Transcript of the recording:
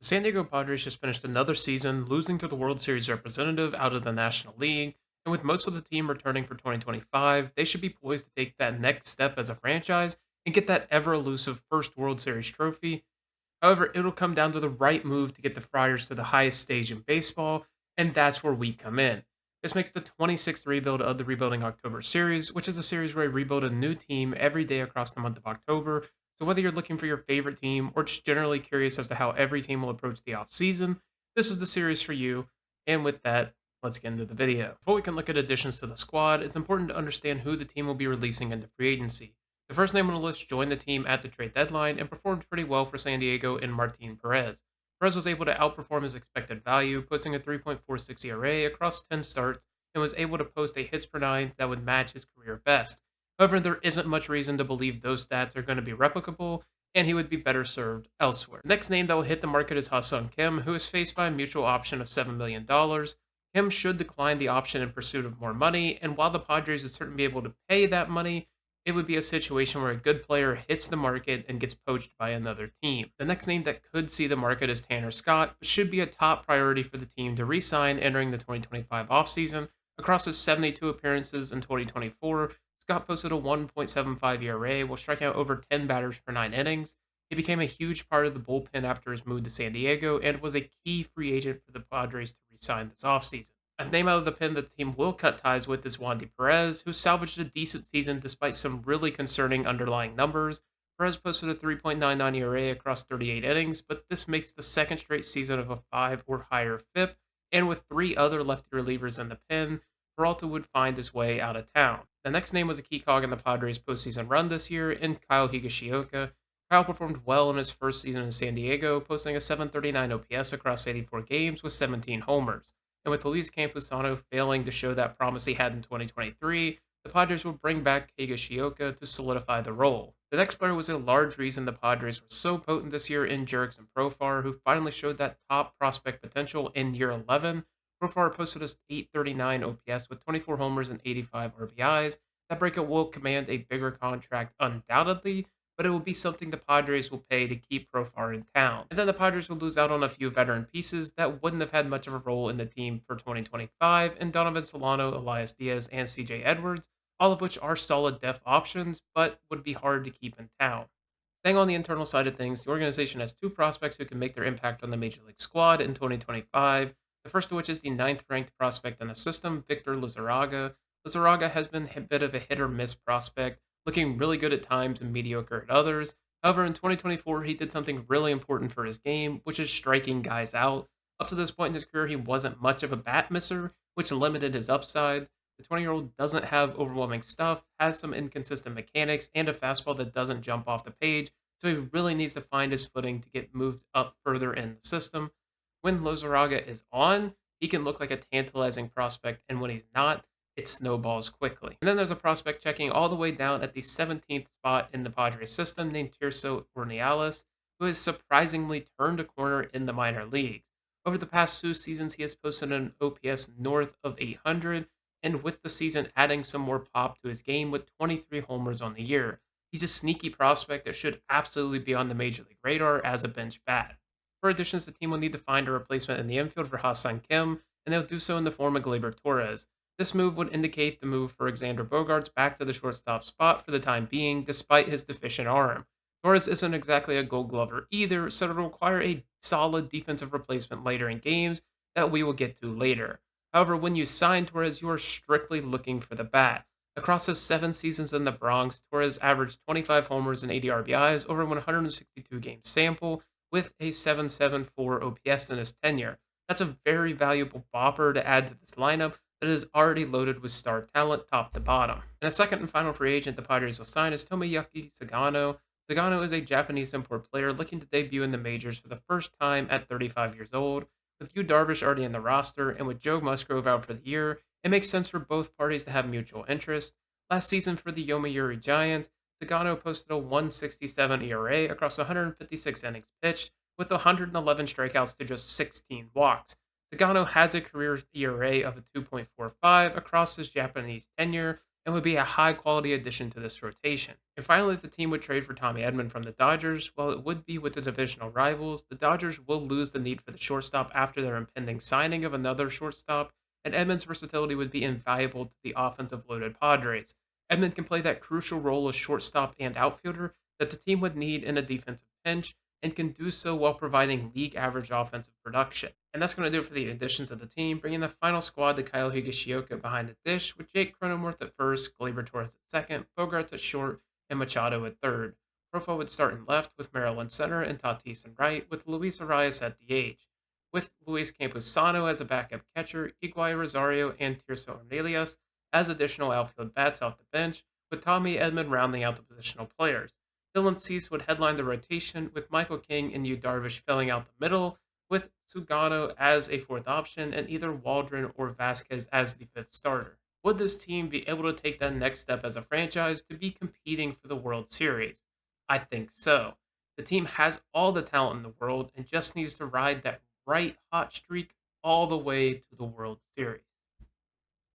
The San Diego Padres just finished another season, losing to the World Series representative out of the National League. And with most of the team returning for 2025, they should be poised to take that next step as a franchise and get that ever elusive first World Series trophy. However, it'll come down to the right move to get the Friars to the highest stage in baseball, and that's where we come in. This makes the 26th rebuild of the Rebuilding October series, which is a series where I rebuild a new team every day across the month of October. So whether you're looking for your favorite team or just generally curious as to how every team will approach the offseason, this is the series for you. And with that, let's get into the video. Before we can look at additions to the squad, it's important to understand who the team will be releasing into free agency. The first name on the list joined the team at the trade deadline and performed pretty well for San Diego in Martin Perez. Perez was able to outperform his expected value, posting a 3.46 ERA across 10 starts and was able to post a hits per nine that would match his career best. However, there isn't much reason to believe those stats are going to be replicable, and he would be better served elsewhere. The next name that will hit the market is Ha-seong Kim, who is faced by a mutual option of $7 million. Kim should decline the option in pursuit of more money, and while the Padres would certainly be able to pay that money, it would be a situation where a good player hits the market and gets poached by another team. The next name that could see the market is Tanner Scott, which should be a top priority for the team to re sign entering the 2025 offseason. Across his 72 appearances in 2024, Scott posted a 1.75 ERA while striking out over 10 batters per 9 innings. He became a huge part of the bullpen after his move to San Diego and was a key free agent for the Padres to re sign this offseason. A name out of the pen that the team will cut ties with is Wandy Perez, who salvaged a decent season despite some really concerning underlying numbers. Perez posted a 3.99 ERA across 38 innings, but this makes the second straight season of a 5 or higher FIP, and with three other lefty relievers in the pen, Peralta would find his way out of town. The next name was a key cog in the Padres' postseason run this year in Kyle Higashioka. Kyle performed well in his first season in San Diego, posting a 739 OPS across 84 games with 17 homers. And with Luis Campusano failing to show that promise he had in 2023, the Padres will bring back Higashioka to solidify the role. The next player was a large reason the Padres were so potent this year in Jurickson Profar, who finally showed that top prospect potential in year 11. Profar posted a 839 OPS with 24 homers and 85 RBIs. That breakout will command a bigger contract undoubtedly, but it will be something the Padres will pay to keep Profar in town. And then the Padres will lose out on a few veteran pieces that wouldn't have had much of a role in the team for 2025, and Donovan Solano, Elias Diaz, and CJ Edwards, all of which are solid depth options, but would be hard to keep in town. Staying on the internal side of things, the organization has two prospects who can make their impact on the Major League squad in 2025. The first of which is the ninth ranked prospect in the system, Victor Lizarraga. Lizarraga has been a bit of a hit or miss prospect, looking really good at times and mediocre at others. However, in 2024, he did something really important for his game, which is striking guys out. Up to this point in his career, he wasn't much of a bat misser, which limited his upside. The 20-year-old doesn't have overwhelming stuff, has some inconsistent mechanics, and a fastball that doesn't jump off the page, so he really needs to find his footing to get moved up further in the system. When Lozaraga is on, he can look like a tantalizing prospect, and when he's not, it snowballs quickly. And then there's a prospect checking all the way down at the 17th spot in the Padres system named Tirso Ornelas, who has surprisingly turned a corner in the minor leagues. Over the past two seasons, he has posted an OPS north of 800, and with the season adding some more pop to his game with 23 homers on the year. He's a sneaky prospect that should absolutely be on the major league radar as a bench bat. For additions, the team will need to find a replacement in the infield for Ha-Seong Kim, and they'll do so in the form of Gleyber Torres. This move would indicate the move for Xander Bogaerts back to the shortstop spot for the time being, despite his deficient arm. Torres isn't exactly a gold glover either, so it'll require a solid defensive replacement later in games that we will get to later. However, when you sign Torres, you are strictly looking for the bat. Across his 7 seasons in the Bronx, Torres averaged 25 homers and 80 RBIs over a 162 game sample with a 7.74 OPS in his tenure. That's a very valuable bopper to add to this lineup that is already loaded with star talent top to bottom. And a second and final free agent the Padres will sign is Tomoyuki Sagano. Sagano is a Japanese import player looking to debut in the majors for the first time at 35 years old. With Yu Darvish already in the roster and with Joe Musgrove out for the year, it makes sense for both parties to have mutual interest. Last season for the Yomiuri Giants, Sagano posted a 167 ERA across 156 innings pitched, with 111 strikeouts to just 16 walks. Sagano has a career ERA of a 2.45 across his Japanese tenure, and would be a high quality addition to this rotation. And finally, if the team would trade for Tommy Edman from the Dodgers, while it would be with the divisional rivals, the Dodgers will lose the need for the shortstop after their impending signing of another shortstop, and Edman's versatility would be invaluable to the offensive loaded Padres. Edman can play that crucial role as shortstop and outfielder that the team would need in a defensive pinch, and can do so while providing league average offensive production. And that's going to do it for the additions of the team, bringing the final squad to Kyle Higashioka behind the dish, with Jake Cronenworth at first, Glaber Torres at second, Bogarts at short, and Machado at third. Profo would start in left with Merrill in center and Tatis in right, with Luis Arias at DH. With Luis Camposano as a backup catcher, Iguay Rosario and Tirso Ornelius as additional outfield bats off the bench, with Tommy Edmond rounding out the positional players. Dylan Cease would headline the rotation, with Michael King and Yu Darvish filling out the middle, with Sugano as a fourth option and either Waldron or Vasquez as the fifth starter. Would this team be able to take that next step as a franchise to be competing for the World Series? I think so. The team has all the talent in the world and just needs to ride that right hot streak all the way to the World Series.